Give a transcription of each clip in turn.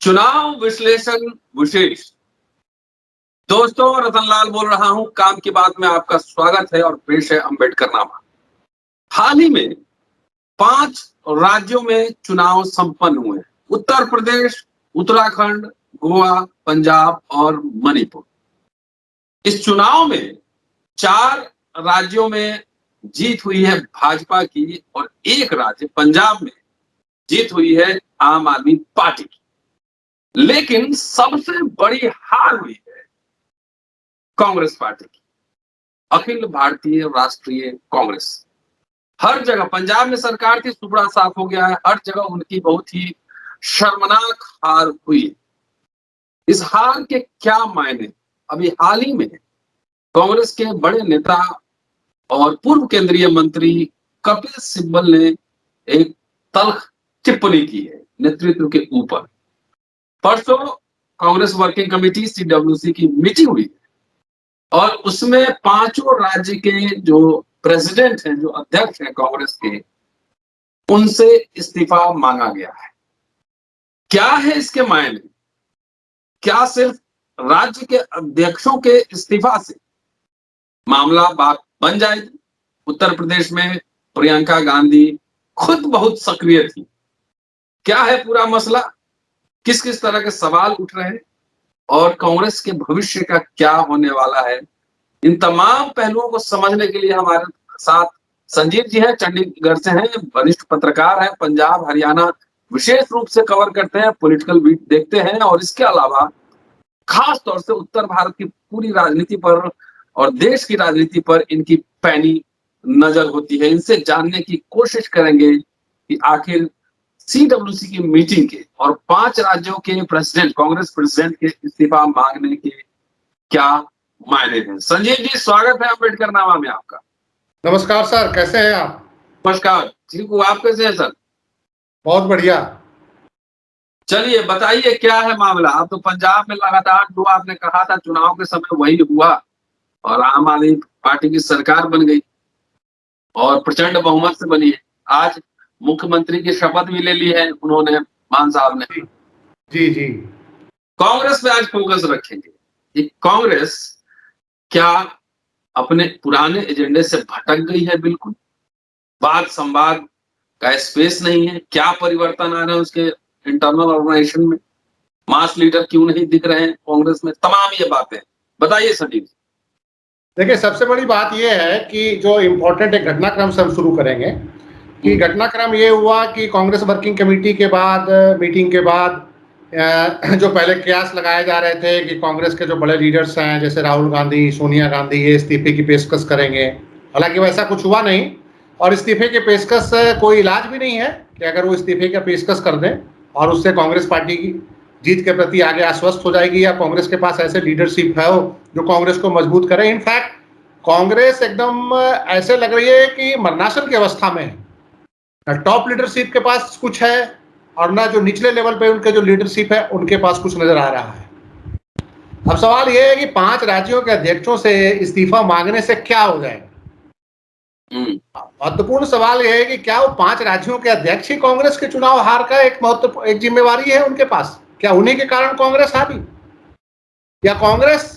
चुनाव विश्लेषण विशेष। दोस्तों, रतनलाल बोल रहा हूं। काम की बात में आपका स्वागत है और पेश है अम्बेडकरनामा। हाल ही में 5 राज्यों में चुनाव संपन्न हुए। उत्तर प्रदेश, उत्तराखंड, गोवा, पंजाब और मणिपुर। इस चुनाव में 4 राज्यों में जीत हुई है भाजपा की और एक राज्य पंजाब में जीत हुई है आम आदमी पार्टी की। लेकिन सबसे बड़ी हार हुई है कांग्रेस पार्टी की, अखिल भारतीय राष्ट्रीय कांग्रेस। हर जगह पंजाब में सरकार थी, सुपड़ा साफ हो गया है। हर जगह उनकी बहुत ही शर्मनाक हार हुई। इस हार के क्या मायने? अभी हाल ही में कांग्रेस के बड़े नेता और पूर्व केंद्रीय मंत्री कपिल सिब्बल ने एक तल्ख टिप्पणी की है नेतृत्व के ऊपर। परसों कांग्रेस वर्किंग कमेटी CWC की मीटिंग हुई और उसमें 5 राज्य के जो प्रेसिडेंट हैं, जो अध्यक्ष हैं कांग्रेस के, उनसे इस्तीफा मांगा गया है। क्या है इसके मायने? क्या सिर्फ राज्य के अध्यक्षों के इस्तीफा से मामला बात बन जाएगी? उत्तर प्रदेश में प्रियंका गांधी खुद बहुत सक्रिय थी। क्या है पूरा मसला? किस किस तरह के सवाल उठ रहे हैं और कांग्रेस के भविष्य का क्या होने वाला है? इन तमाम पहलुओं को समझने के लिए हमारे साथ संजीव जी हैं, चंडीगढ़ से हैं, वरिष्ठ पत्रकार हैं, पंजाब हरियाणा विशेष रूप से कवर करते हैं, पॉलिटिकल बीट देखते हैं और इसके अलावा खास तौर से उत्तर भारत की पूरी राजनीति पर और देश की राजनीति पर इनकी पैनी नजर होती है। इनसे जानने की कोशिश करेंगे कि आखिर CWC की मीटिंग के और 5 राज्यों के प्रेसिडेंट, कांग्रेस प्रेसिडेंट के इस्तीफा मांगने के क्या मायने हैं। संजीव जी, स्वागत है अम्बेडकरनामा में आपका। नमस्कार सर, कैसे हैं आप? नमस्कार, ठीक हूँ। आप कैसे हैं सर? बहुत बढ़िया। चलिए बताइए क्या है मामला। आप तो पंजाब में लगातार, जो आपने कहा था चुनाव के समय वही हुआ और आम आदमी पार्टी की सरकार बन गई और प्रचंड बहुमत से बनी है। आज मुख्यमंत्री की शपथ भी ले ली है उन्होंने, मान साहब ने। जी जी। कांग्रेस पे आज फोकस रखेंगे कि कांग्रेस क्या अपने पुराने एजेंडे से भटक गई है? बिल्कुल वाद संवाद का स्पेस नहीं है। क्या परिवर्तन आ रहे हैं उसके इंटरनल ऑर्गेनाइजेशन में? मास लीडर क्यों नहीं दिख रहे हैं कांग्रेस में? तमाम ये बातें बताइए संजीव। देखिए, सबसे बड़ी बात यह है कि जो इम्पोर्टेंट एक घटनाक्रम से हम शुरू करेंगे कि घटनाक्रम ये हुआ कि कांग्रेस वर्किंग कमेटी के बाद, मीटिंग के बाद जो पहले कयास लगाए जा रहे थे कि कांग्रेस के जो बड़े लीडर्स हैं जैसे राहुल गांधी, सोनिया गांधी, ये इस्तीफे की पेशकश करेंगे। हालांकि वैसा कुछ हुआ नहीं और इस्तीफे के पेशकश कोई इलाज भी नहीं है कि अगर वो इस्तीफे का पेशकश कर दें और उससे कांग्रेस पार्टी की जीत के प्रति आगे आश्वस्त हो जाएगी या कांग्रेस के पास ऐसे लीडरशिप है जो कांग्रेस को मजबूत करे। इनफैक्ट कांग्रेस एकदम ऐसे लग रही है कि मरनासन की अवस्था में है। न टॉप लीडरशिप के पास कुछ है और ना जो निचले लेवल पे उनके जो लीडरशिप है उनके पास कुछ नजर आ रहा है। अब सवाल यह है कि 5 राज्यों के अध्यक्षों से इस्तीफा मांगने से क्या हो जाएगा? महत्वपूर्ण सवाल यह है कि क्या वो 5 राज्यों के अध्यक्ष ही कांग्रेस के चुनाव हार का एक जिम्मेवारी है उनके पास? क्या उन्हीं के कारण कांग्रेस हारी? या कांग्रेस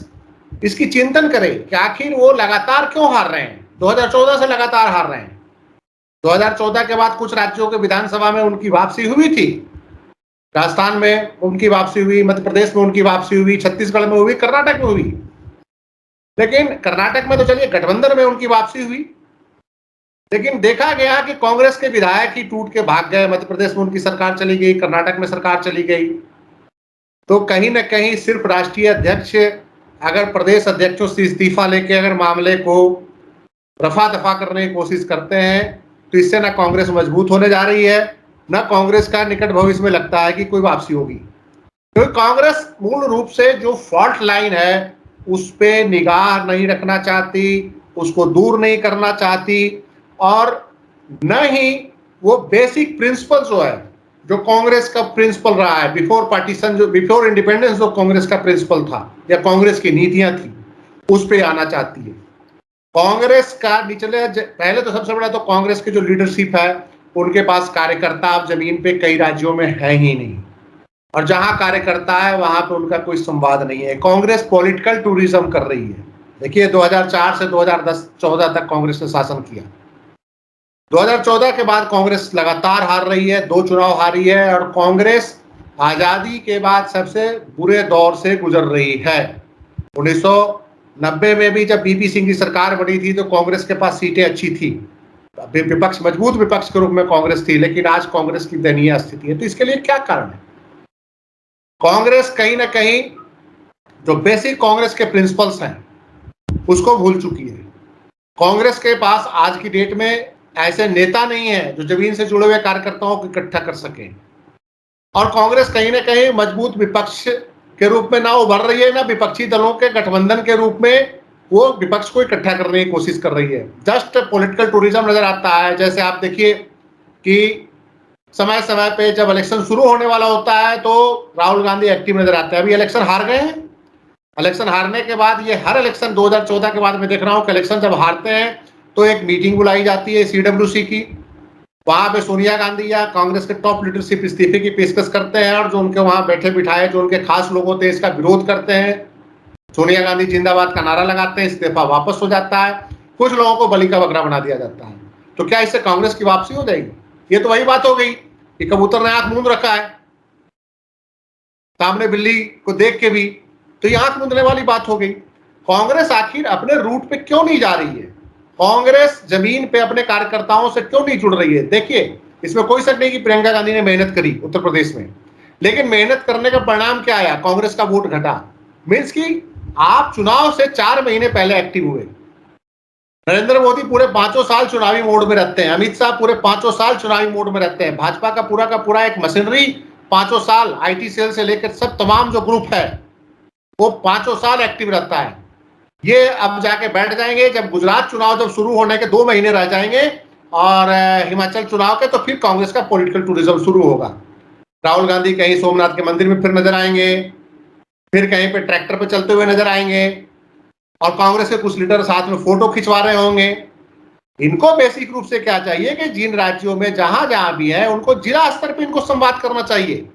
इसकी चिंतन करे कि आखिर वो लगातार क्यों हार रहे हैं? 2014 से लगातार हार रहे हैं। 2014 के बाद कुछ राज्यों के विधानसभा में उनकी वापसी हुई थी। राजस्थान में उनकी वापसी हुई, मध्य प्रदेश में उनकी वापसी हुई, छत्तीसगढ़ में हुई, कर्नाटक में हुई। लेकिन कर्नाटक में तो चलिए गठबंधन में उनकी वापसी हुई, लेकिन देखा गया कि कांग्रेस के विधायक ही टूट के भाग गए। मध्य प्रदेश में उनकी सरकार चली गई, कर्नाटक में सरकार चली गई। तो कहीं ना कहीं सिर्फ राष्ट्रीय अध्यक्ष अगर प्रदेश अध्यक्षों से इस्तीफा लेके अगर मामले को रफा दफा करने की कोशिश करते हैं तो इससे ना कांग्रेस मजबूत होने जा रही है, ना कांग्रेस का निकट भविष्य में लगता है कि कोई वापसी होगी। क्योंकि कांग्रेस मूल रूप से जो फॉल्ट लाइन है उस पर निगाह नहीं रखना चाहती, उसको दूर नहीं करना चाहती और न ही वो बेसिक प्रिंसिपल जो है, जो कांग्रेस का प्रिंसिपल रहा है बिफोर पार्टीशन, जो बिफोर इंडिपेंडेंस जो कांग्रेस का प्रिंसिपल था या कांग्रेस की नीतियां थी, उस पे आना चाहती है। कांग्रेस का निचले, पहले तो सबसे बड़ा तो कांग्रेस की जो लीडरशिप है उनके पास कार्यकर्ता अब जमीन पे कई राज्यों में है ही नहीं और जहां कार्यकर्ता है वहां पे उनका कोई संवाद नहीं है। कांग्रेस पॉलिटिकल टूरिज्म कर रही है। देखिए 2004 से 2010-14 तक कांग्रेस ने शासन किया। 2014 के बाद कांग्रेस लगातार हार रही है, 2 चुनाव हारी है और कांग्रेस आजादी के बाद सबसे बुरे दौर से गुजर रही है। 1990 में भी जब बीपी सिंह की सरकार बनी थी तो कांग्रेस के पास सीटें अच्छी थी, विपक्ष मजबूत विपक्ष के रूप में कांग्रेस थी, लेकिन आज कांग्रेस की दयनीय स्थिति है। तो इसके लिए क्या कारण है? कांग्रेस कहीं ना कहीं जो बेसिक कांग्रेस के प्रिंसिपल्स हैं उसको भूल चुकी है। कांग्रेस के पास आज की डेट में ऐसे नेता नहीं है जो जमीन से जुड़े हुए कार्यकर्ताओं को इकट्ठा कर सके, और कांग्रेस कहीं ना कहीं मजबूत विपक्ष के रूप में ना उभर रही है, ना विपक्षी दलों के गठबंधन के रूप में वो विपक्ष को इकट्ठा करने की कोशिश कर रही है। जस्ट पॉलिटिकल टूरिज्म नजर आता है। जैसे आप देखिए कि समय समय पे जब इलेक्शन शुरू होने वाला होता है तो राहुल गांधी एक्टिव नजर आते हैं। अभी इलेक्शन हार गए हैं। इलेक्शन हारने के बाद ये हर इलेक्शन 2014 के बाद मैं देख रहा हूं कि इलेक्शन जब हारते हैं तो एक मीटिंग बुलाई जाती है सीडब्ल्यूसी की। वहां पे सोनिया गांधी या कांग्रेस के टॉप लीडरशिप इस्तीफे की पेशकश करते हैं और जो उनके वहां बैठे बिठाए जो उनके खास लोग होते हैं इसका विरोध करते हैं। सोनिया गांधी जिंदाबाद का नारा लगाते हैं, इस्तीफा वापस हो जाता है। कुछ लोगों को बलि का बकरा बना दिया जाता है। तो क्या इससे कांग्रेस की वापसी हो जाएगी? ये तो वही बात हो गई कि कबूतर ने आंख मूंद रखा है सामने बिल्ली को देख के भी, तो ये आंख मूंदने वाली बात हो गई। कांग्रेस आखिर अपने रूट पे क्यों नहीं जा रही है? कांग्रेस जमीन पे अपने कार्यकर्ताओं से क्यों नहीं जुड़ रही है? देखिए इसमें कोई शक नहीं कि प्रियंका गांधी ने मेहनत करी उत्तर प्रदेश में, लेकिन मेहनत करने का परिणाम क्या आया? कांग्रेस का वोट घटा। मीन्स की आप चुनाव से 4 महीने पहले एक्टिव हुए। नरेंद्र मोदी पूरे 5 साल चुनावी मोड में रहते हैं, अमित शाह पूरे 5 साल चुनावी मोड में रहते हैं, भाजपा का पूरा एक मशीनरी 5 साल आईटी सेल से लेकर सब तमाम जो ग्रुप है वो 5 साल एक्टिव रहता है। ये अब जाके बैठ जाएंगे जब गुजरात चुनाव जब शुरू होने के 2 महीने रह जाएंगे और हिमाचल चुनाव के, तो फिर कांग्रेस का पॉलिटिकल टूरिज्म शुरू होगा। राहुल गांधी कहीं सोमनाथ के मंदिर में फिर नजर आएंगे, फिर कहीं पे ट्रैक्टर पे चलते हुए नजर आएंगे और कांग्रेस के कुछ लीडर साथ में फोटो खिंचवा रहे होंगे। इनको बेसिक रूप से क्या चाहिए कि जिन राज्यों में जहां जहां भी है उनको जिला स्तर पे इनको संवाद करना चाहिए,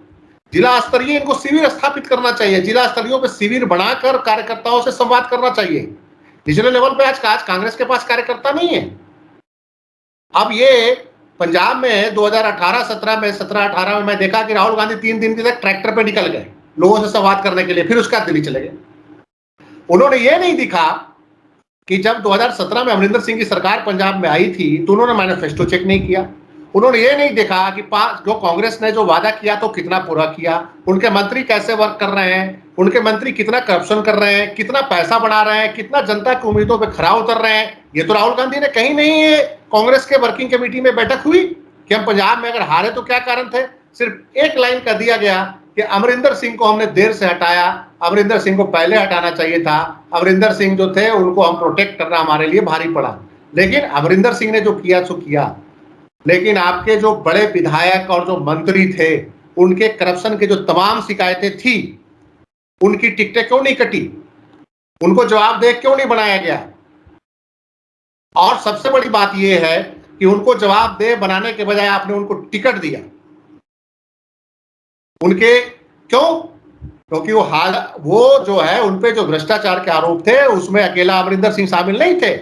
जिला स्तरीय इनको शिविर स्थापित करना चाहिए, जिला स्तरीय पे शिविर बनाकर कार्यकर्ताओं से संवाद करना चाहिए। नेशनल लेवल पे आज कांग्रेस के पास कार्यकर्ता नहीं है। अब ये पंजाब में 2018-17 में 17-18 में मैं देखा कि राहुल गांधी 3 दिन तक ट्रैक्टर पे निकल गए लोगों से संवाद करने के लिए, फिर उसके बाद दिल्ली चले गए। उन्होंने ये नहीं दिखा कि जब 2017 में अमरिंदर सिंह की सरकार पंजाब में आई थी तो उन्होंने मैनिफेस्टो चेक नहीं किया। उन्होंने ये नहीं देखा कि जो कांग्रेस ने जो वादा किया तो कितना पूरा किया, उनके मंत्री कैसे वर्क कर रहे हैं, उनके मंत्री कितना करप्शन कर रहे हैं, कितना पैसा बना रहे हैं, कितना जनता की उम्मीदों पे खरा उतर रहे हैं। ये तो राहुल गांधी ने कहीं नहीं कांग्रेस के वर्किंग कमेटी में बैठक हुई कि हम पंजाब में अगर हारे तो क्या कारण थे। सिर्फ एक लाइन कर दिया गया कि अमरिंदर सिंह को हमने देर से हटाया, अमरिंदर सिंह को पहले हटाना चाहिए था, अमरिंदर सिंह जो थे उनको हम प्रोटेक्ट करना हमारे लिए भारी पड़ा। लेकिन अमरिंदर सिंह ने जो किया सो किया, लेकिन आपके जो बड़े विधायक और जो मंत्री थे उनके करप्शन के जो तमाम शिकायतें थी उनकी टिकटें क्यों नहीं कटी, उनको जवाबदेह क्यों नहीं बनाया गया? और सबसे बड़ी बात यह है कि उनको जवाबदेह बनाने के बजाय आपने उनको टिकट दिया। उनके क्यों? क्योंकि वो जो है उनपे जो भ्रष्टाचार के आरोप थे उसमें अकेला अमरिंदर सिंह शामिल नहीं थे।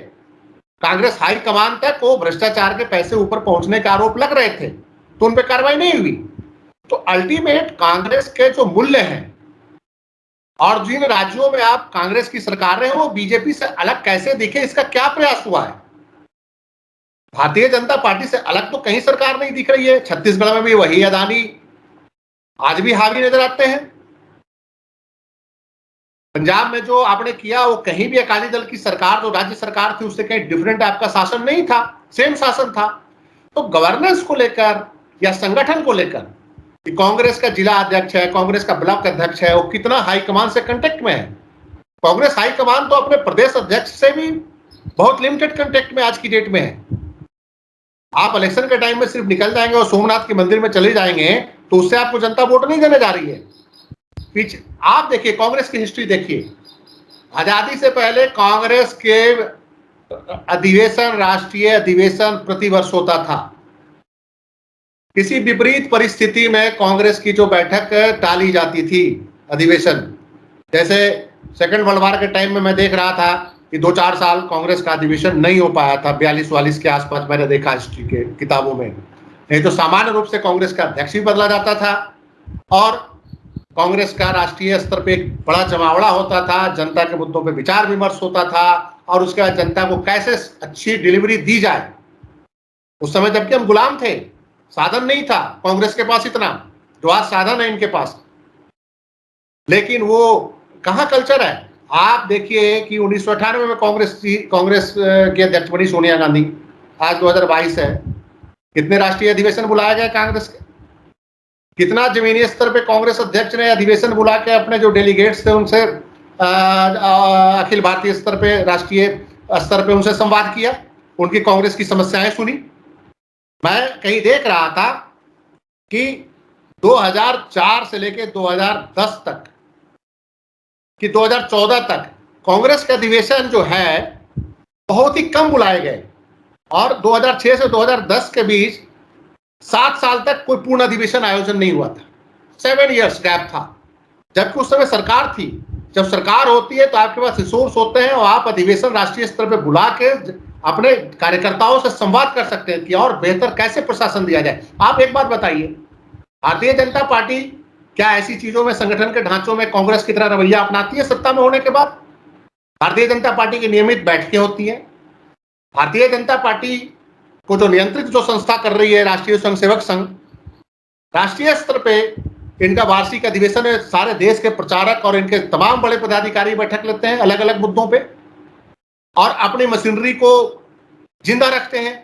कांग्रेस हाईकमान तक वो भ्रष्टाचार के पैसे ऊपर पहुंचने के आरोप लग रहे थे तो उन पर कार्रवाई नहीं हुई। तो अल्टीमेट कांग्रेस के जो मूल्य हैं और जिन राज्यों में आप कांग्रेस की सरकार है वो बीजेपी से अलग कैसे दिखे, इसका क्या प्रयास हुआ है? भारतीय जनता पार्टी से अलग तो कहीं सरकार नहीं दिख रही है। छत्तीसगढ़ में भी वही अदानी आज भी हावी नजर आते हैं। पंजाब में जो आपने किया वो कहीं भी अकाली दल की सरकार जो राज्य सरकार थी उससे कहीं डिफरेंट आपका शासन नहीं था, सेम शासन था। तो गवर्नेंस को लेकर या संगठन को लेकर कि कांग्रेस का जिला अध्यक्ष है, कांग्रेस का ब्लॉक अध्यक्ष है, वो कितना हाईकमान से कांटेक्ट में है? कांग्रेस हाईकमान तो अपने प्रदेश अध्यक्ष से भी बहुत लिमिटेड कांटेक्ट में आज की डेट में है। आप इलेक्शन के टाइम में सिर्फ निकल जाएंगे और सोमनाथ के मंदिर में चले जाएंगे तो उससे आपको जनता वोट नहीं देने जा रही है। पीछे आप देखिए कांग्रेस की हिस्ट्री देखिए, आजादी से पहले कांग्रेस के अधिवेशन, राष्ट्रीय अधिवेशन प्रतिवर्ष होता था। किसी विपरीत परिस्थिति में कांग्रेस की जो बैठक टाली जाती थी, अधिवेशन, जैसे सेकंड वर्ल्ड वॉर के टाइम में मैं देख रहा था कि 2-4 साल कांग्रेस का अधिवेशन नहीं हो पाया था, 42-44 के आसपास मैंने देखा हिस्ट्री के किताबों में। नहीं तो सामान्य रूप से कांग्रेस का अध्यक्ष भी बदला जाता था और कांग्रेस का राष्ट्रीय स्तर पे एक बड़ा जमावड़ा होता था, जनता के मुद्दों पे विचार विमर्श होता था और उसके बाद जनता को कैसे अच्छी डिलीवरी दी जाए। उस समय जबकि हम गुलाम थे, साधन नहीं था कांग्रेस के पास इतना जो आज साधन है इनके पास, लेकिन वो कहाँ कल्चर है। आप देखिए कि 1998 में कांग्रेस की अध्यक्ष बनी सोनिया गांधी, आज 2022 है, कितने राष्ट्रीय अधिवेशन बुलाए गए कांग्रेस के, कितना जमीनी स्तर पे कांग्रेस अध्यक्ष ने अधिवेशन बुला के अपने जो डेलीगेट्स थे उनसे अखिल भारतीय स्तर पे, राष्ट्रीय स्तर पे उनसे संवाद किया, उनकी कांग्रेस की समस्याएं सुनी। मैं कहीं देख रहा था कि 2004 से लेकर 2010 तक कि 2014 तक कांग्रेस के अधिवेशन जो है बहुत ही कम बुलाए गए और 2006 से 2010 के बीच 7 साल तक कोई पूर्ण अधिवेशन आयोजन नहीं हुआ था, 7 इयर्स गैप था। जबकि उस समय सरकार थी, जब सरकार होती है तो आपके पास रिसोर्स होते हैं और आप अधिवेशन राष्ट्रीय स्तर पर बुला के अपने कार्यकर्ताओं से संवाद कर सकते हैं कि और बेहतर कैसे प्रशासन दिया जाए। आप एक बात बताइए, भारतीय जनता पार्टी क्या ऐसी चीजों में, संगठन के ढांचों में कांग्रेस की तरह रवैया अपनाती है सत्ता में होने के बाद? भारतीय जनता पार्टी की नियमित बैठकें होती हैं, भारतीय जनता पार्टी को जो नियंत्रित जो संस्था कर रही है राष्ट्रीय स्वयंसेवक संघ, राष्ट्रीय स्तर पे इनका वार्षिक अधिवेशन है, सारे देश के प्रचारक और इनके तमाम बड़े पदाधिकारी बैठक लेते हैं अलग अलग मुद्दों पे और अपनी मशीनरी को जिंदा रखते हैं,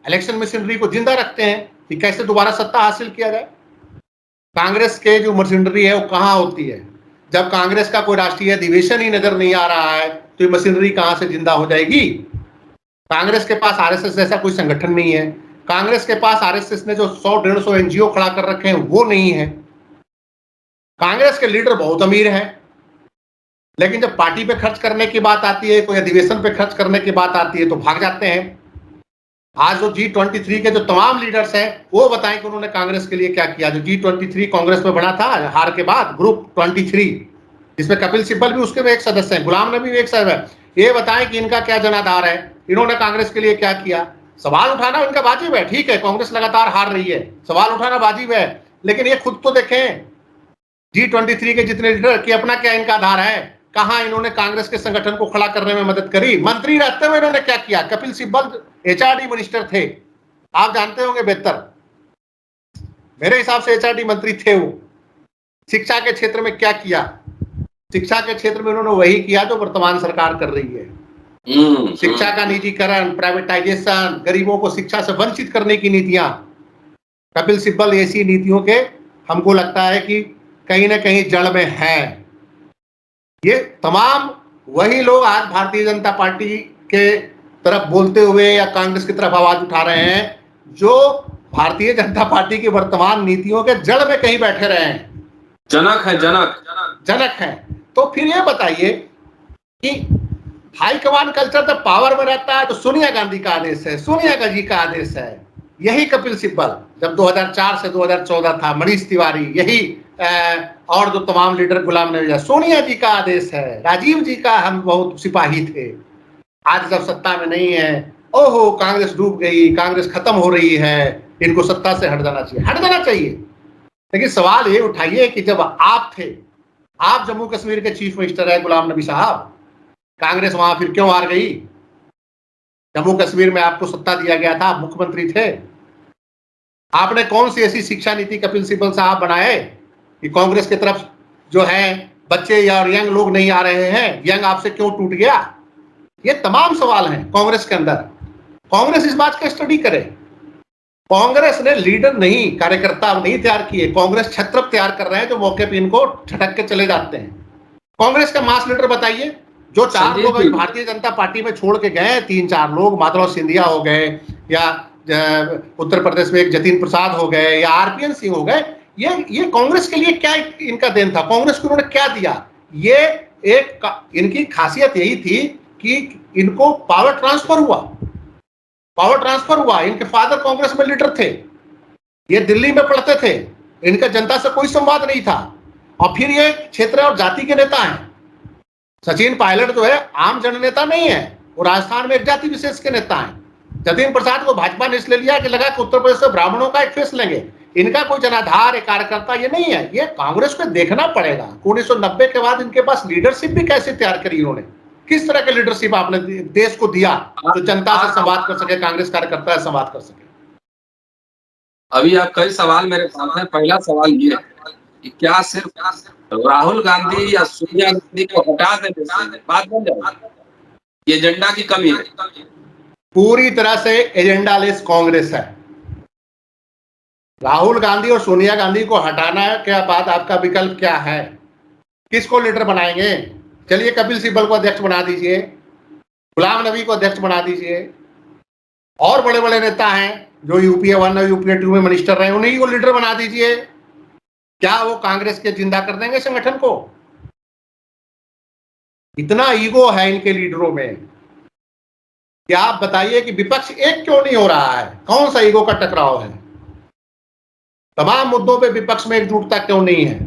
इलेक्शन मशीनरी को जिंदा रखते हैं कि कैसे दोबारा सत्ता हासिल किया जाए। कांग्रेस के जो मशीनरी है वो कहाँ होती है? जब कांग्रेस का कोई राष्ट्रीय अधिवेशन ही नजर नहीं आ रहा है तो ये मशीनरी कहाँ से जिंदा हो जाएगी? कांग्रेस के पास आरएसएस जैसा कोई संगठन नहीं है, कांग्रेस के पास आरएसएस ने जो 100-150 एनजीओ खड़ा कर रखे हैं वो नहीं है। कांग्रेस के लीडर बहुत अमीर हैं, लेकिन जब पार्टी पे खर्च करने की बात आती है, कोई अधिवेशन पे खर्च करने की बात आती है तो भाग जाते हैं। आज जो G23 के जो तमाम लीडर्स हैं वो बताएं कि उन्होंने कांग्रेस के लिए क्या किया। जो G23 कांग्रेस में बना था हार के बाद, ग्रुप 23, जिसमें कपिल सिब्बल भी उसके में एक सदस्य हैं, गुलाम नबी भी एक सदस्य है, ये बताएं कि इनका क्या जनाधार है, इन्होंने कांग्रेस के लिए क्या किया। सवाल उठाना इनका वाजिब है, ठीक है, कांग्रेस लगातार हार रही है, सवाल उठाना वाजिब है, लेकिन ये खुद तो देखें G23 के जितने लीडर की अपना क्या इनका आधार है, कहां इन्होंने कांग्रेस के संगठन को खड़ा करने में मदद करी। मंत्री रहते हुए इन्होंने क्या किया? कपिल सिब्बल एचआरडी मिनिस्टर थे, आप जानते होंगे बेहतर, मेरे हिसाब से एचआरडी मंत्री थे वो। शिक्षा के क्षेत्र में क्या किया? शिक्षा के क्षेत्र में उन्होंने वही किया जो वर्तमान सरकार कर रही है। शिक्षा का निजीकरण, प्राइवेटाइजेशन, गरीबों को शिक्षा से वंचित करने की नीतियां, कपिल सिब्बल ऐसी नीतियों के हमको लगता है कि कहीं ना कहीं जड़ में है। ये तमाम वही लोग आज भारतीय जनता पार्टी के तरफ बोलते हुए या कांग्रेस की तरफ आवाज उठा रहे हैं जो भारतीय जनता पार्टी की वर्तमान नीतियों के जड़ में कहीं बैठे रहे हैं, जनक है, जनक है। तो फिर ये बताइए कि हाईकमान कल्चर जब पावर में रहता है तो सोनिया गांधी का आदेश है, सोनिया गांधी का आदेश है। यही कपिल सिब्बल जब 2004 से 2014 था, मनीष तिवारी, यही और जो तमाम लीडर, गुलाम नबी, सोनिया जी का आदेश है, राजीव जी का हम बहुत सिपाही थे। आज जब सत्ता में नहीं है, ओहो कांग्रेस डूब गई, कांग्रेस खत्म हो रही है, इनको सत्ता से हट जाना चाहिए, हट जाना चाहिए। लेकिन सवाल ये उठाइए कि जब आप थे, आप जम्मू कश्मीर के चीफ मिनिस्टर है गुलाम नबी साहब, कांग्रेस वहां फिर क्यों हार गई? जम्मू कश्मीर में आपको सत्ता दिया गया था, आप मुख्यमंत्री थे, आपने कौन सी ऐसी शिक्षा नीति कपिल सिब्बल साहब बनाए कि कांग्रेस की तरफ जो है बच्चे या यंग लोग नहीं आ रहे हैं, यंग आपसे क्यों टूट गया? ये तमाम सवाल हैं कांग्रेस के अंदर। कांग्रेस इस बात का स्टडी करे। कांग्रेस ने लीडर नहीं, कार्यकर्ता नहीं तैयार किए, कांग्रेस छत्र तैयार कर रहे हैं जो मौके पे इनको ठटक के चले जाते हैं। कांग्रेस का मास लीडर बताइए, जो 4 लोग भारतीय जनता पार्टी में छोड़ के गए, 3-4 लोग, माधव सिंधिया हो गए या उत्तर प्रदेश में एक जतिन प्रसाद हो गए या आरपीएन सिंह हो गए, ये कांग्रेस के लिए क्या इनका देन था? कांग्रेस को उन्होंने क्या दिया? ये एक इनकी खासियत यही थी कि इनको पावर ट्रांसफर हुआ, इनके फादर कांग्रेस में लीडर थे, ये दिल्ली में पढ़ते थे, इनका जनता से कोई संवाद नहीं था, और फिर ये क्षेत्र और जाति के नेता हैं। सचिन पायलट जो है आम जननेता नहीं है, वो राजस्थान में एक जाति विशेष के नेता हैं। जतिन प्रसाद को भाजपा ने इसलिए लिया कि लगा कि उत्तर प्रदेश से ब्राह्मणों का एक फेस लेंगे, इनका कोई जनाधार एक कार्यकर्ता ये नहीं है। ये कांग्रेस को देखना पड़ेगा 1990 के बाद इनके पास लीडरशिप भी कैसे तैयार करी इन्होंने, किस तरह के लीडरशिप आपने देश को दिया जो जनता से संवाद कर सके, कांग्रेस कार्यकर्ता से संवाद कर सके। अभी आप कई सवाल मेरे सामने, पहला सवाल ये है कि क्या सिर्फ राहुल गांधी या सोनिया गांधी को हटा देने से बात बन जाए? ये एजेंडा की कमी है। पूरी तरह से एजेंडा लेस कांग्रेस है। राहुल गांधी और सोनिया गांधी को हटाना के बाद आपका विकल्प क्या है? किसको लीडर बनाएंगे? चलिए कपिल सिब्बल को अध्यक्ष बना दीजिए, गुलाम नबी को अध्यक्ष बना दीजिए, और बड़े बड़े नेता हैं जो यूपीए 1 और यूपीए 2 में मिनिस्टर रहे, उन्हीं को लीडर बना दीजिए। क्या वो कांग्रेस के जिंदा कर देंगे संगठन को? इतना ईगो है इनके लीडरों में कि आप बताइए कि विपक्ष एक क्यों नहीं हो रहा है? कौन सा ईगो का टकराव है? तमाम मुद्दों पे विपक्ष में एकजुटता क्यों नहीं है?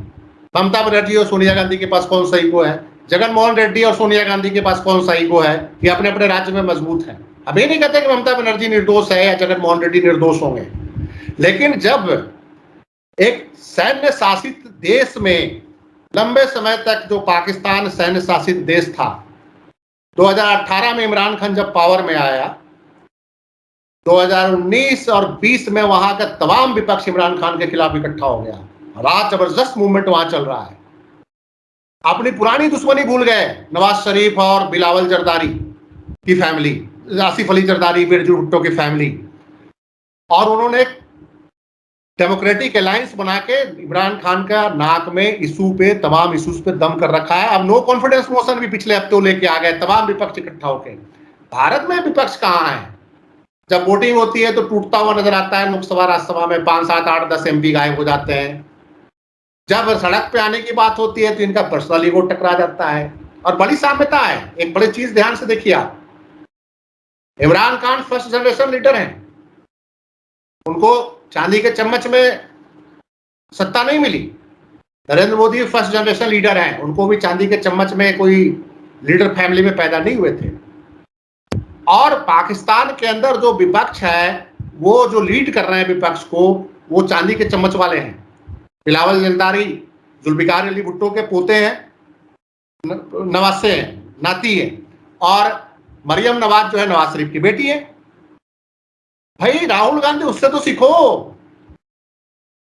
ममता बनर्जी और सोनिया गांधी के पास कौन सा ईगो है? जगनमोहन रेड्डी और सोनिया गांधी के पास कौन सा ईगो है? ये अपने अपने राज्य में मजबूत है। अब ये नहीं कहते कि ममता बनर्जी निर्दोष है या जगनमोहन रेड्डी निर्दोष होंगे, लेकिन जब एक सैन्य शासित देश में लंबे समय तक जो पाकिस्तान सैन्य शासित देश था, 2018 में इमरान खान जब पावर में आया, 2019 और 20 में वहां का तमाम विपक्ष इमरान खान के खिलाफ इकट्ठा हो गया। रात जबरदस्त मूवमेंट वहां चल रहा है। अपनी पुरानी दुश्मनी भूल गए नवाज शरीफ और बिलावल जरदारी की फैमिली, आसिफ अली जरदारी, बिरजू भुट्टो की फैमिली, और उन्होंने एक डेमोक्रेटिक अलायंस बना के इमरान खान का नाक में इशू पे, तमाम इशूज पे दम कर रखा है। अब नो कॉन्फिडेंस मोशन भी पिछले हफ्ते लेके आ गए तमाम विपक्ष इकट्ठा होकर। भारत में विपक्ष कहाँ है? जब वोटिंग होती है तो टूटता हुआ नजर आता है। लोकसभा राज्यसभा में 5, 7, 8, 10 एमपी गायब हो जाते हैं। जब सड़क पे आने की बात होती है तो इनका पर्सनल ईगो टकरा जाता है। और बड़ी साम्यता है, एक बड़ी चीज ध्यान से देखिए आप, Imran Khan first generation leader हैं, उनको चांदी के चम्मच में सत्ता नहीं मिली। Narendra Modi first generation leader हैं, उनको भी चांदी के चम्मच में कोई लीडर फैमिली में पैदा नहीं हुए थे। और पाकिस्तान के अंदर जो विपक्ष है, वो जो लीड कर रहे हैं विपक्ष को, वो चांदी के चम्मच वाले हैं। बिलावल जरदारी जुल्फिकार अली भुट्टो के पोते हैं, नवासे हैं, नाती है, और मरियम नवाज जो है नवाज शरीफ की बेटी है। भाई राहुल गांधी उससे तो सीखो,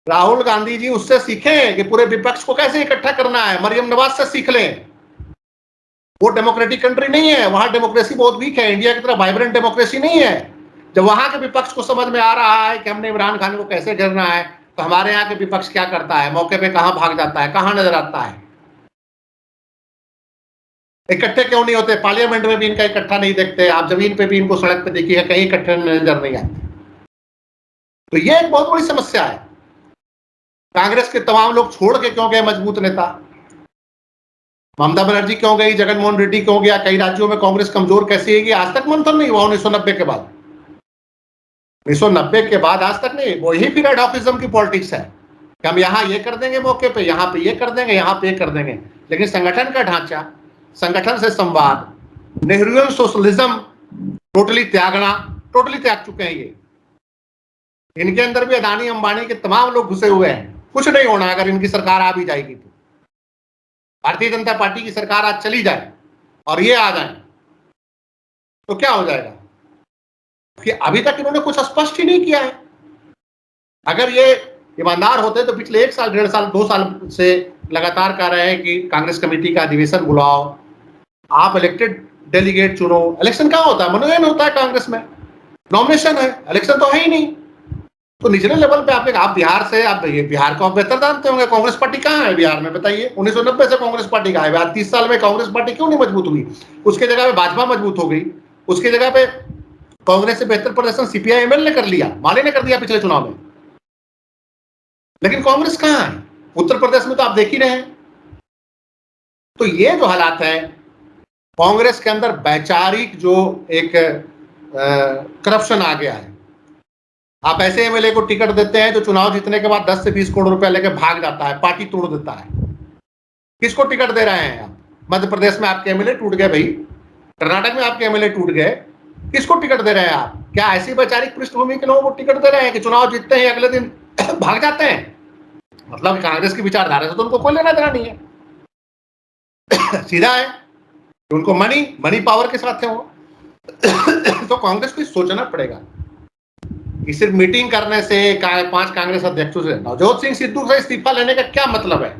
राहुल गांधी जी उससे सीखें कि पूरे विपक्ष को कैसे इकट्ठा करना है। मरियम नवाज से सीख लें। वो डेमोक्रेटिक कंट्री नहीं है, वहां डेमोक्रेसी बहुत वीक है, इंडिया की तरह वाइब्रेंट डेमोक्रेसी नहीं है। जब वहां के विपक्ष को समझ में आ रहा है कि हमने इमरान खान को कैसे घेरना है, तो हमारे यहाँ के विपक्ष क्या करता है? मौके पे कहां भाग जाता है, कहां नजर आता है? इकट्ठे क्यों नहीं होते? पार्लियामेंट में भी इनका इकट्ठा नहीं देखते आप, जमीन पे भी इनको सड़क पे देखिए, कहीं इकट्ठे नजर नहीं आते। तो ये एक बहुत बड़ी समस्या है। कांग्रेस के तमाम लोग छोड़ के क्यों गए मजबूत नेता? ममता बनर्जी क्यों गई? जगनमोहन रेड्डी क्यों गया? कई राज्यों में कांग्रेस कमजोर कैसी है कि आज तक मंथन नहीं हुआ 1990 के बाद। 1990 के बाद आज तक नहीं। वही फिर एडॉकिज्म की पॉलिटिक्स है कि हम यहाँ ये कर देंगे मौके पे, यहाँ पे ये कर देंगे, यहाँ पे ये कर देंगे। लेकिन संगठन का ढांचा, संगठन से संवाद, नेहरूवियन सोशलिज्म टोटली त्याग चुके हैं ये। इनके अंदर भी अदानी अंबानी के तमाम लोग घुसे हुए हैं। कुछ नहीं होना अगर इनकी सरकार आ भी जाएगी तो। भारतीय जनता पार्टी की सरकार आज चली जाए और ये आ जाए तो क्या हो जाएगा? कि अभी तक इन्होंने कुछ स्पष्ट ही नहीं किया है। अगर ये ईमानदार होते तो पिछले 1 साल, 1.5 साल, 2 साल से लगातार कह रहे हैं कि कांग्रेस कमेटी का अधिवेशन बुलाओ, आप इलेक्टेड डेलीगेट चुनो। इलेक्शन कहाँ होता है? मनोनयन होता है कांग्रेस में, नॉमिनेशन है, इलेक्शन तो है ही नहीं। तो निचले लेवल पे आप बिहार से, आप बिहार को आप बेहतर जानते होंगे। कांग्रेस पार्टी कहाँ है बिहार में बताइए? 1990 से कांग्रेस पार्टी कहाँ है? बिहार 30 साल में कांग्रेस पार्टी क्यों नहीं मजबूत हुई? उसके जगह पे भाजपा मजबूत हो गई। उसके जगह पे कांग्रेस से बेहतर प्रदर्शन सीपीआई-एमएल ने कर लिया, माले ने कर दिया पिछले चुनाव में। लेकिन कांग्रेस कहाँ है? उत्तर प्रदेश में तो आप देख ही रहे हैं। तो ये जो हालात है, कांग्रेस के अंदर वैचारिक जो एक करप्शन आ गया है, आप ऐसे एमएलए को टिकट देते हैं जो चुनाव जीतने के बाद 10 से 20 करोड़ रुपया लेके भाग जाता है, पार्टी तोड़ देता है। किसको टिकट दे रहे हैं आप? मध्य प्रदेश में आपके एमएलए टूट गए भाई, कर्नाटक में आपके एमएलए टूट गए, किसको टिकट दे रहे हैं आप? क्या ऐसी वैचारिक पृष्ठभूमि के लोगों को टिकट दे रहे हैं कि चुनाव जीतते हैं अगले दिन भाग जाते हैं? मतलब कांग्रेस की विचारधारा से तो उनको कोई लेना देना नहीं है। सीधा है, उनको मनी पावर के साथ है वो। तो कांग्रेस को सोचना पड़ेगा कि सिर्फ मीटिंग करने से 5 कांग्रेस अध्यक्षों से नवजोत सिंह सिद्धू से इस्तीफा लेने का क्या मतलब है?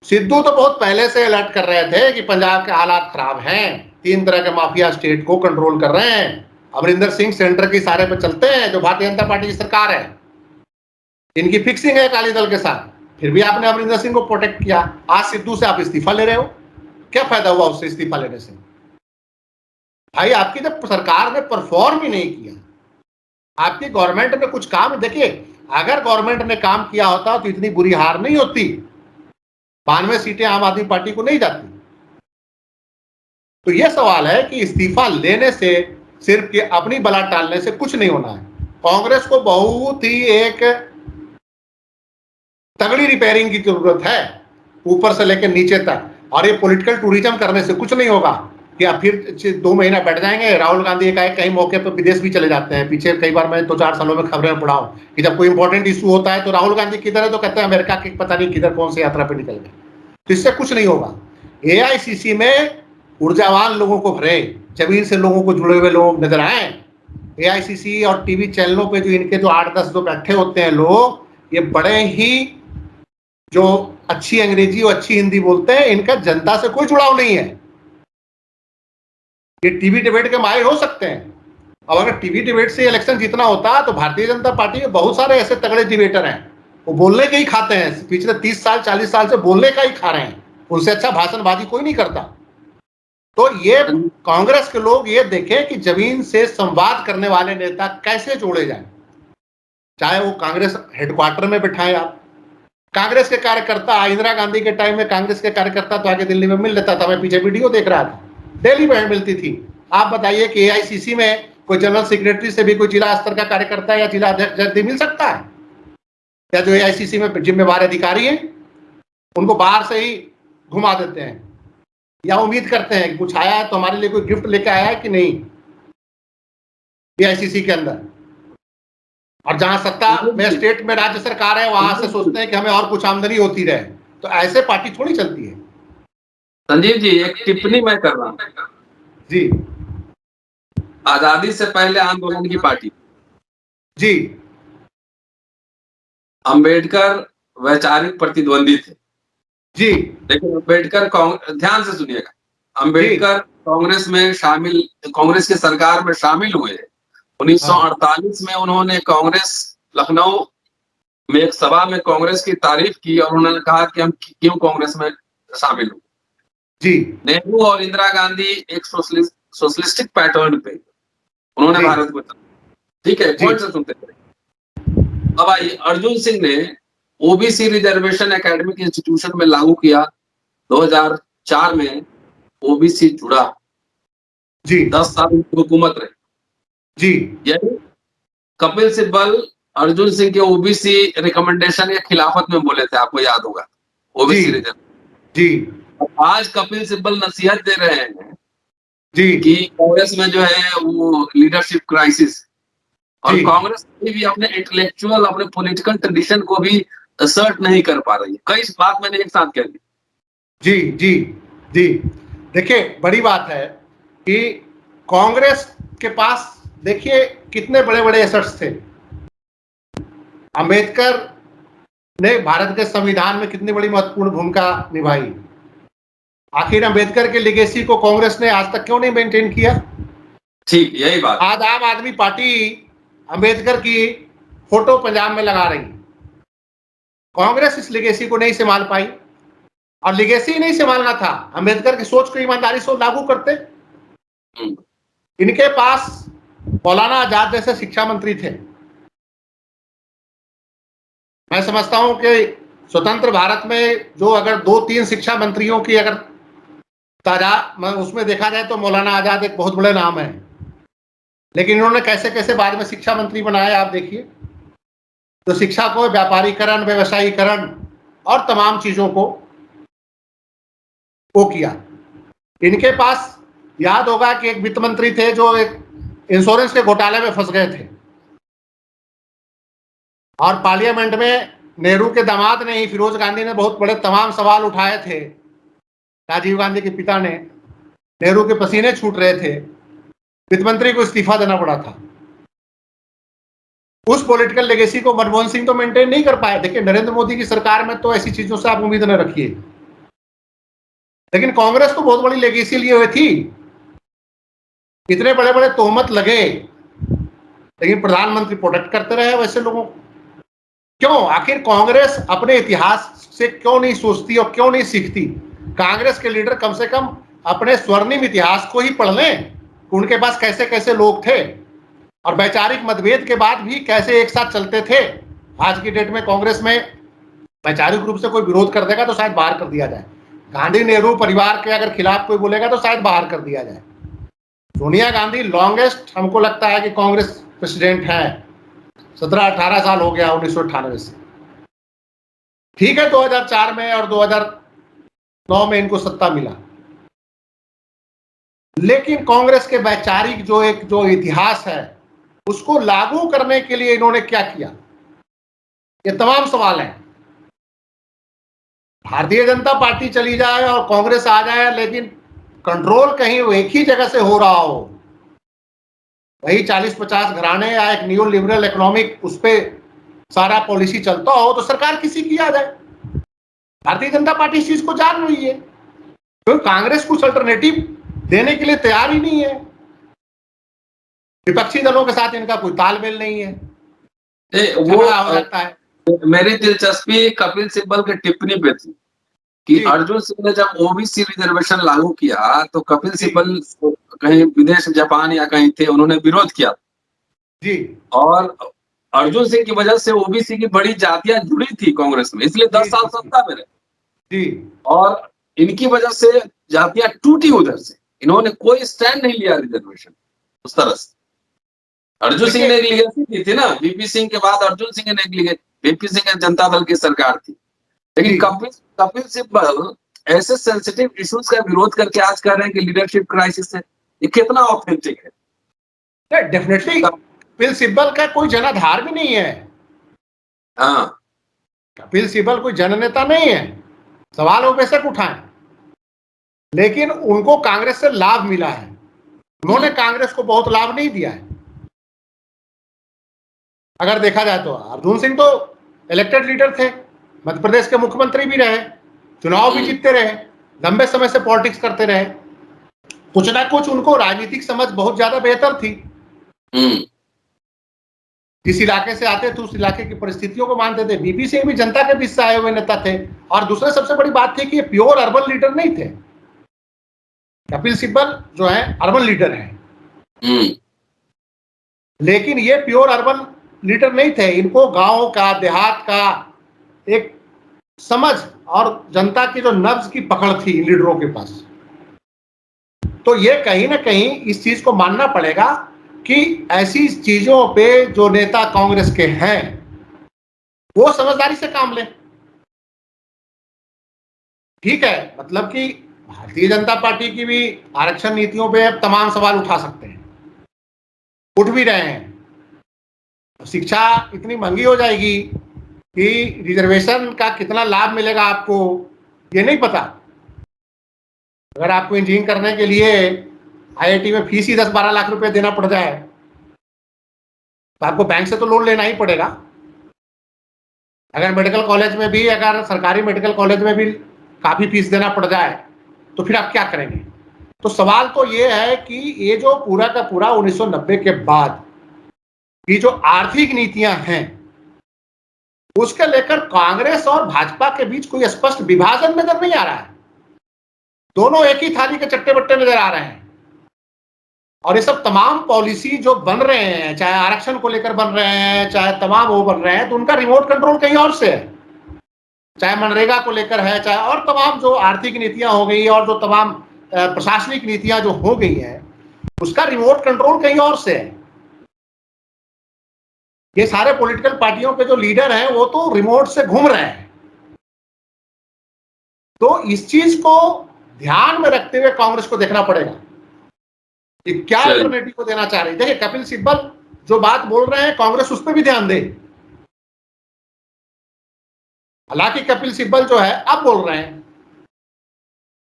सिद्धू तो बहुत पहले से अलर्ट कर रहे थे कि पंजाब के हालात खराब हैं, 3 तरह के माफिया स्टेट को कंट्रोल कर रहे हैं, अमरिंदर सिंह सेंटर के इशारे पर चलते हैं, जो भारतीय जनता पार्टी की सरकार है, इनकी फिक्सिंग है अकाली दल के साथ। फिर भी आपने अमरिंदर सिंह को प्रोटेक्ट किया। आज सिद्धू से आप इस्तीफा ले रहे हो, क्या फायदा हुआ उससे इस्तीफा लेने से? भाई आपकी जब सरकार ने परफॉर्म ही नहीं किया, आपकी गवर्नमेंट ने कुछ काम, देखिए अगर गवर्नमेंट ने काम किया होता तो इतनी बुरी हार नहीं होती, 92 सीटें आम आदमी पार्टी को नहीं जाती। तो यह सवाल है कि इस्तीफा लेने से सिर्फ कि अपनी बला टालने से कुछ नहीं होना है। कांग्रेस को बहुत ही एक तगड़ी रिपेयरिंग की जरूरत है, ऊपर से लेकर नीचे तक। और ये पॉलिटिकल टूरिज्म करने से कुछ नहीं होगा कि आप फिर 2 महीना बैठ जाएंगे। राहुल गांधी कहीं मौके पर विदेश भी चले जाते हैं। पीछे कई बार मैं 2-4 सालों में खबरें पढ़ा हूं कि जब कोई इंपॉर्टेंट इशू होता है तो राहुल गांधी किधर है, तो कहते हैं अमेरिका के पता नहीं किधर कौन सी यात्रा पे निकल गए। तो इससे कुछ नहीं होगा। एआईसीसी में ऊर्जावान लोगों को भरे, जमीन से लोगों को जुड़े हुए लोग नजर आए। एआईसीसी और टीवी चैनलों पे जो इनके जो 8-10 जो बैठे होते हैं लोग, ये बड़े ही जो अच्छी अंग्रेजी और अच्छी हिंदी बोलते हैं, इनका जनता से कोई जुड़ाव नहीं है। ये टीवी डिबेट के माहिर हो सकते हैं। अब अगर टीवी डिबेट से इलेक्शन जीतना होता तो भारतीय जनता पार्टी के बहुत सारे ऐसे तगड़े डिबेटर हैं, वो बोलने के ही खाते हैं, पिछले 30 साल 40 साल से बोलने का ही खा रहे हैं, उनसे अच्छा भाषणबाजी कोई नहीं करता। तो ये कांग्रेस के लोग ये देखें कि जमीन से संवाद करने वाले नेता कैसे जोड़े जाएं, चाहे वो कांग्रेस हेडक्वार्टर में बिठाएं। आप कांग्रेस के कार्यकर्ता, इंदिरा गांधी के टाइम में कांग्रेस के कार्यकर्ता तो आगे दिल्ली में मिल लेता था, मैं पीछे वीडियो देख रहा था, डेली में मिलती थी। आप बताइए कि एआईसीसी में कोई जनरल सेक्रेटरी से भी कोई जिला स्तर का कार्यकर्ता या जिला अध्यक्ष जल्दी मिल सकता है? या जो एआईसीसी में जिम्मेवार अधिकारी हैं उनको बाहर से ही घुमा देते हैं, या उम्मीद करते हैं कि कुछ आया है तो हमारे लिए कोई गिफ्ट लेके आया है कि नहीं एआईसीसी के अंदर। और जहां सत्ता में स्टेट में राज्य सरकार है, वहां से सोचते हैं कि हमें और कुछ आमदनी होती रहे। तो ऐसे पार्टी थोड़ी चलती है। संजीव जी, एक टिप्पणी मैं कर रहा हूं जी। आजादी से पहले आंदोलन की पार्टी जी। अंबेडकर वैचारिक प्रतिद्वंदी थे जी। लेकिन अंबेडकर, ध्यान से सुनिएगा, अंबेडकर कांग्रेस में शामिल, कांग्रेस की सरकार में शामिल हुए। 1948 में उन्होंने कांग्रेस, लखनऊ में एक सभा में कांग्रेस की तारीफ की और उन्होंने कहा कि हम क्यों कांग्रेस में शामिल हुए। जी। नेहरू और इंदिरा गांधी एक सोशलिस्टिक पैटर्न पे उन्होंने भारत को, ठीक है, पॉइंट से सुनते थे। अब आइए, अर्जुन सिंह ने ओबीसी रिजर्वेशन एकेडमिक इंस्टीट्यूशन में लागू किया 2004 में, ओबीसी जुड़ा जी। 10 साल की हुकूमत रही जी। यही कपिल सिब्बल अर्जुन सिंह के ओबीसी रिकमेंडेशन के खिलाफत में बोले थे, आपको याद होगा, ओबीसी रिजर्वेशन। जी। आज कपिल सिब्बल नसीहत दे रहे हैं जी कि कांग्रेस में जो है वो लीडरशिप क्राइसिस, और कांग्रेस भी अपने इंटेलेक्चुअल, अपने पॉलिटिकल ट्रेडिशन को भी असर्ट नहीं कर पा रही है। कई बात मैंने एक साथ कह दी। जी। जी। जी। देखिए, बड़ी बात है कि कांग्रेस के पास देखिए कितने बड़े बड़े एसेट्स थे। अंबेडकर ने भारत के संविधान में कितनी बड़ी महत्वपूर्ण भूमिका निभाई। आखिर अंबेडकर के लेगेसी को कांग्रेस ने आज तक क्यों नहीं मेंटेन किया? ठीक, यही बात। आज आम आदमी पार्टी अंबेडकर की फोटो पंजाब में लगा रही, कांग्रेस इस लेगेसी को नहीं संभाल पाई। और लेगेसी नहीं संभालना था, अंबेडकर की सोच को ईमानदारी से लागू करते। इनके पास मौलाना आजाद जैसे शिक्षा मंत्री थे। मैं समझता हूं कि स्वतंत्र भारत में जो अगर 2-3 शिक्षा मंत्रियों की अगर ताजा उसमें देखा जाए तो मौलाना आजाद एक बहुत बड़े नाम है। लेकिन इन्होंने कैसे कैसे बाद में शिक्षा मंत्री बनाया आप देखिए। तो शिक्षा को व्यापारीकरण, व्यवसायीकरण और तमाम चीजों को वो किया। इनके पास याद होगा कि एक वित्त मंत्री थे जो एक इंश्योरेंस के घोटाले में फंस गए थे, और पार्लियामेंट में नेहरू के दामाद ने ही, फिरोज गांधी ने बहुत बड़े तमाम सवाल उठाए थे। राजीव गांधी के पिता ने, नेहरू के पसीने छूट रहे थे, वित्त मंत्री को इस्तीफा देना पड़ा था। उस पॉलिटिकल लेगेसी को मनमोहन सिंह तो मेंटेन नहीं कर पाए। देखिए, नरेंद्र मोदी की सरकार में तो ऐसी चीजों से आप उम्मीद न रखिए, लेकिन कांग्रेस तो बहुत बड़ी लेगेसी लिए हुए थी। इतने बड़े बड़े तोहमत लगे, लेकिन प्रधानमंत्री प्रोटेक्ट करते रहे वैसे लोगों को। क्यों? आखिर कांग्रेस अपने इतिहास से क्यों नहीं सोचती और क्यों नहीं सीखती? कांग्रेस के लीडर कम से कम अपने स्वर्णिम इतिहास को ही पढ़ लें कि उनके पास कैसे कैसे लोग थे और वैचारिक मतभेद के बाद भी कैसे एक साथ चलते थे। आज की डेट में कांग्रेस में वैचारिक रूप से कोई विरोध कर देगा तो शायद बाहर कर दिया जाए। गांधी नेहरू परिवार के अगर खिलाफ कोई बोलेगा तो शायद बाहर कर दिया जाए। सोनिया गांधी लॉन्गेस्ट हमको लगता है कि कांग्रेस प्रेसिडेंट है, 17-18 साल हो गया 1998 से। ठीक है, 2004 में और 2009 में इनको सत्ता मिला, लेकिन कांग्रेस के वैचारिक जो इतिहास है उसको लागू करने के लिए इन्होंने क्या किया, ये तमाम सवाल हैं। भारतीय जनता पार्टी चली जाए और कांग्रेस आ जाए, लेकिन कंट्रोल कहीं एक ही जगह से हो रहा हो, वही 40-50 घराने या एक न्यू लिबरल इकोनॉमिक, उस पर सारा पॉलिसी चलता हो, तो सरकार किसी की आ जाए। भारतीय जनता पार्टी इस चीज को जान रही है, क्योंकि कांग्रेस कुछ अल्टरनेटिव देने के लिए तैयार ही नहीं है। विपक्षी दलों के साथ इनका कोई तालमेल नहीं है, वो हो जाता है। मेरी दिलचस्पी कपिल सिब्बल के टिप्पणी पे थी कि अर्जुन सिंह ने जब ओबीसी रिजर्वेशन लागू किया तो कपिल सिब्बल कहीं विदेश, जापान या कहीं थे, उन्होंने विरोध किया जी। और अर्जुन सिंह की वजह से ओबीसी की बड़ी जातियां जुड़ी थी कांग्रेस में, इसलिए 10 साल सत्ता में रहे जी। और इनकी वजह से जातियां टूटी उधर से। इन्होंने कोई स्टैंड नहीं लिया रिजर्वेशन उस तरह से। अर्जुन सिंह ने एक लीगेसी दी थी ना, वीपी सिंह के बाद अर्जुन सिंह ने एक लीगेसी, वीपी सिंह जनता दल की सरकार थी, लेकिन कपिल सिब्बल ऐसे सेंसिटिव इश्यूज का विरोध करके आज कह रहे हैं कि लीडरशिप क्राइसिस है। ये कितना ऑथेंटिक है? डेफिनेटली कपिल सिब्बल का कोई जनाधार भी नहीं है। हाँ, कपिल सिब्बल कोई जननेता नहीं है, सवाल वो बेशक उठाएं, लेकिन उनको कांग्रेस से लाभ मिला है। उन्होंने कांग्रेस को बहुत लाभ नहीं दिया है। अगर देखा जाए तो अर्जुन सिंह तो इलेक्टेड लीडर थे, मध्य प्रदेश के मुख्यमंत्री भी रहे, चुनाव भी जीतते रहे, लंबे समय से पॉलिटिक्स करते रहे, कुछ ना कुछ उनको राजनीतिक समझ बहुत ज्यादा बेहतर थी। जिस इलाके से आते थे उस इलाके की परिस्थितियों को मानते थे। वीपी सिंह भी जनता के बीच से आए हुए नेता थे, और दूसरे सबसे बड़ी बात थी कि ये प्योर अर्बन लीडर नहीं थे। कपिल सिब्बल जो है अर्बन लीडर है, लेकिन ये प्योर अर्बन लीडर नहीं थे। इनको गांव का, देहात का एक समझ और जनता की जो नब्ज की पकड़ थी इन लीडरों के पास। तो ये कहीं ना कहीं इस चीज को मानना पड़ेगा कि ऐसी चीजों पे जो नेता कांग्रेस के हैं वो समझदारी से काम लें। ठीक है, मतलब कि भारतीय जनता पार्टी की भी आरक्षण नीतियों पे अब तमाम सवाल उठा सकते हैं, उठ भी रहे हैं। शिक्षा इतनी महंगी हो जाएगी कि रिजर्वेशन का कितना लाभ मिलेगा आपको ये नहीं पता। अगर आपको इंजीनियरिंग करने के लिए आईआईटी में फीस ही 10-12 लाख रुपए देना पड़ जाए तो आपको बैंक से तो लोन लेना ही पड़ेगा। अगर मेडिकल कॉलेज में भी, अगर सरकारी मेडिकल कॉलेज में भी काफी फीस देना पड़ जाए तो फिर आप क्या करेंगे? तो सवाल तो ये है कि ये जो पूरा का पूरा 1990 के बाद की जो आर्थिक नीतियां हैं उसके लेकर कांग्रेस और भाजपा के बीच कोई स्पष्ट विभाजन नजर नहीं आ रहा है। दोनों एक ही थाली के चट्टे बट्टे नजर आ रहे हैं, और ये सब तमाम पॉलिसी जो बन रहे हैं, चाहे आरक्षण को लेकर बन रहे हैं, चाहे तमाम वो बन रहे हैं, तो उनका रिमोट कंट्रोल कहीं और से है। चाहे मनरेगा को लेकर है, चाहे और तमाम जो आर्थिक नीतियां हो गई और जो तमाम प्रशासनिक नीतियां जो हो गई हैं, उसका रिमोट कंट्रोल कहीं और से है। ये सारे पॉलिटिकल पार्टियों के जो लीडर हैं वो तो रिमोट से घूम रहे हैं। तो इस चीज को ध्यान में रखते हुए कांग्रेस को देखना पड़ेगा कि क्या अल्टरनेटिव को देना चाह रही है। देखिए कपिल सिब्बल जो बात बोल रहे हैं कांग्रेस उस पर भी ध्यान दे। हालांकि कपिल सिब्बल जो है अब बोल रहे हैं,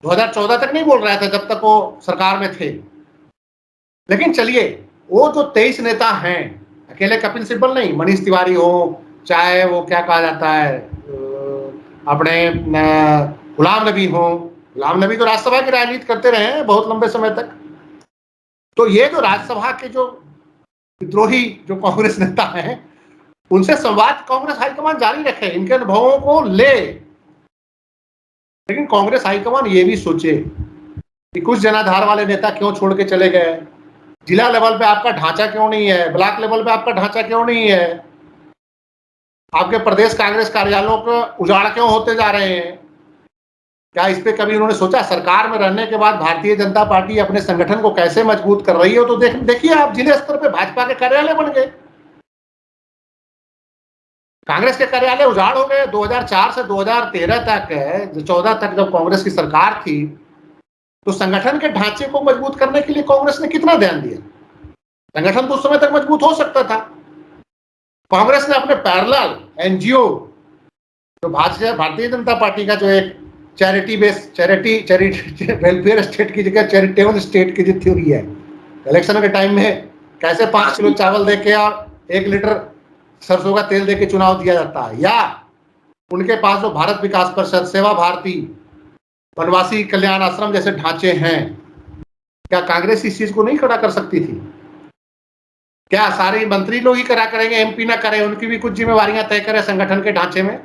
2014 तक नहीं बोल रहा था जब तक वो सरकार में थे। लेकिन चलिए वो जो 23 नेता हैं, अकेले कपिल सिब्बल नहीं, मनीष तिवारी हो, चाहे वो क्या कहा जाता है अपने गुलाम नबी हो। गुलाम नबी तो राज्यसभा की राजनीति करते रहे हैं बहुत लंबे समय तक। तो ये जो राज्यसभा के जो विद्रोही जो कांग्रेस नेता हैं उनसे संवाद कांग्रेस हाईकमान जारी रखे, इनके अनुभवों को ले। लेकिन कांग्रेस हाईकमान ये भी सोचे कि कुछ जनाधार वाले नेता क्यों छोड़ के चले गए, जिला लेवल पे आपका ढांचा क्यों नहीं है, ब्लॉक लेवल पे आपका ढांचा क्यों नहीं है, आपके प्रदेश कांग्रेस कार्यालयों को उजाड़ क्यों होते जा रहे हैं। क्या इस पे कभी उन्होंने सोचा? सरकार में रहने के बाद भारतीय जनता पार्टी अपने संगठन को कैसे मजबूत कर रही है। तो देखिए आप जिले स्तर पे भाजपा के कार्यालय बन गए, कांग्रेस के कार्यालय उजाड़ हो गए। 2004 से 2013 तक 14 तक जब कांग्रेस की सरकार थी तो संगठन के ढांचे को मजबूत करने के लिए कांग्रेस ने कितना ध्यान दिया। संगठन तो उस समय तक मजबूत हो सकता था। कांग्रेस ने अपने पैरेलल एनजीओ जो भारतीय जनता पार्टी का जो एक चैरिटी वेलफेयर स्टेट की जगह चैरिटेबल स्टेट की जो थ्योरी है, इलेक्शन के टाइम में कैसे 5 किलो चावल देके और 1 लीटर सरसों का तेल देके चुनाव दिया जाता है, या उनके पास जो भारत विकास परिषद, सेवा भारती, वनवासी कल्याण आश्रम जैसे ढांचे हैं, क्या कांग्रेस इस चीज को नहीं खड़ा कर सकती थी? क्या सारे मंत्री लोग ही करा करेंगे, एमपी ना करें? उनकी भी कुछ जिम्मेवारियां तय करें, संगठन के ढांचे में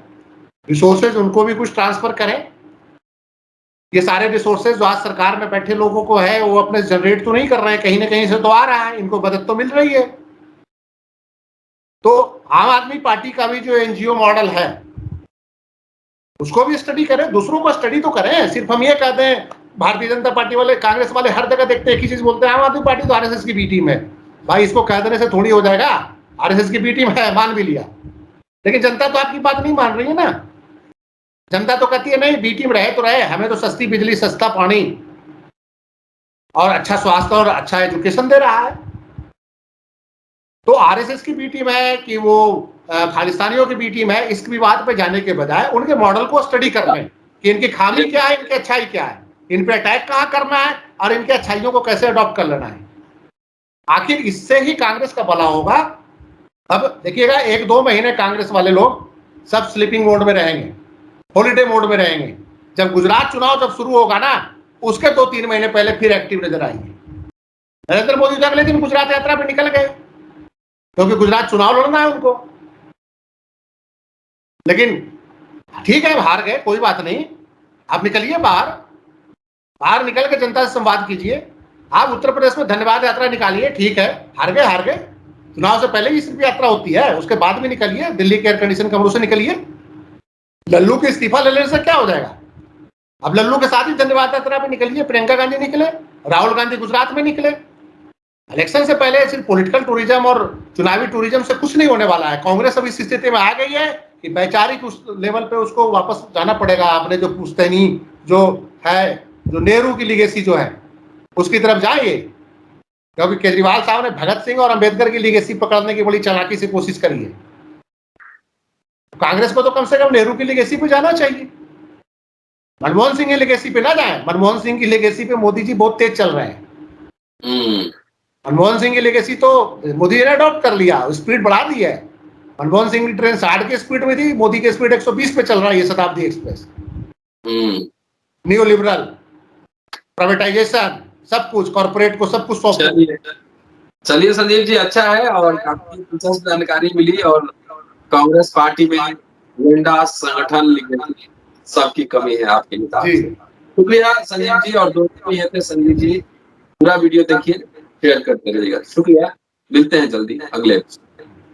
रिसोर्सेज उनको भी कुछ ट्रांसफर करें। ये सारे रिसोर्सेज जो आज सरकार में बैठे लोगों को है वो अपने जनरेट तो नहीं कर रहे हैं, कहीं ना कहीं से तो आ रहा है, इनको मदद तो मिल रही है। तो आम आदमी पार्टी का भी जो एनजीओ मॉडल है उसको भी स्टडी करें, दूसरों को स्टडी तो करें। सिर्फ हम ये कहते हैं भारतीय जनता पार्टी वाले, कांग्रेस वाले हर जगह देखते हैं एक ही चीज बोलते हैं, आम आदमी पार्टी तो आरएसएस की बी टीम है। भाई इसको कह देने से थोड़ी हो जाएगा, आरएसएस की बी टीम है, मान भी लिया, लेकिन जनता तो आपकी बात नहीं मान रही है ना। जनता तो कहती है नहीं बी टीम रहे तो रहे, हमें तो सस्ती बिजली, सस्ता पानी और अच्छा स्वास्थ्य और अच्छा एजुकेशन दे रहा है। तो आरएसएस की बी टीम है कि वो खालिस्तानियों की बी टीम है, इस विवाद पे जाने के बजाय उनके मॉडल को स्टडी कर लें कि इनकी खामी क्या है, इनकी अच्छाई क्या है, इन पे अटैक कहाँ करना है और इनकी अच्छाइयों को कैसे अडॉप्ट कर लेना है। आखिर इससे ही कांग्रेस का भला होगा। अब देखिएगा 1-2 महीने कांग्रेस वाले लोग सब स्लीपिंग मोड में रहेंगे, हॉलीडे मोड में रहेंगे। जब गुजरात चुनाव जब शुरू होगा ना उसके 2-3 महीने पहले फिर एक्टिव नजर आएंगे। नरेंद्र मोदी तो अगले दिन गुजरात यात्रा पे निकल गए क्योंकि गुजरात चुनाव लड़ना है उनको। लेकिन ठीक है हार गए, कोई बात नहीं, आप निकलिए बाहर निकल के जनता से संवाद कीजिए। आप उत्तर प्रदेश में धन्यवाद यात्रा निकालिए, ठीक है हार गए, चुनाव से पहले ही सिर्फ यात्रा होती है, उसके बाद भी निकलिए, दिल्ली के एयर कंडीशन कमरों से निकलिए। लल्लू के इस्तीफा ले लेने से क्या हो जाएगा? अब लल्लू के साथ ही धन्यवाद यात्रा पे निकलिए, प्रियंका गांधी निकले, राहुल गांधी गुजरात में निकले। इलेक्शन से पहले सिर्फ पॉलिटिकल टूरिज्म और चुनावी टूरिज्म से कुछ नहीं होने वाला है। कांग्रेस अब इस स्थिति में आ गई है कि वैचारिक उस लेवल पे उसको वापस जाना पड़ेगा, अपने जो पुश्तैनी जो है, जो नेहरू की लीगेसी जो है उसकी तरफ जाइए। क्योंकि केजरीवाल साहब ने भगत सिंह और अंबेडकर की लीगेसी पकड़ने की बड़ी चालाकी से कोशिश करी है। कांग्रेस को तो कम से कम नेहरू की लीगेसी पे जाना चाहिए, मनमोहन सिंह की लीगेसी पे ना जाए। मनमोहन सिंह की लीगेसी पे मोदी जी बहुत तेज चल रहे हैं। मनमोहन सिंह की लीगेसी तो मोदी जी ने अडॉप्ट कर लिया, स्पीड बढ़ा दी है। मनमोहन सिंह की ट्रेन 60 की स्पीड में थी, मोदी की स्पीड 120 पे चल रहा है ये शताब्दी एक्सप्रेस। न्यू लिबरल, प्राइवेटाइजेशन, सब कुछ कॉर्पोरेट को सब कुछ सौंप। चलिए संदीप जी, अच्छा है और काफी दिलचस्प जानकारी मिली। और कांग्रेस पार्टी में गुंडा संगठन सबकी कमी है आपके हिसाब से। शुक्रिया संदीप जी। और दोस्तों ये थे संदीप जी, पूरा वीडियो देखिए, शेयर करते रहिएगा। शुक्रिया, मिलते हैं जल्दी अगले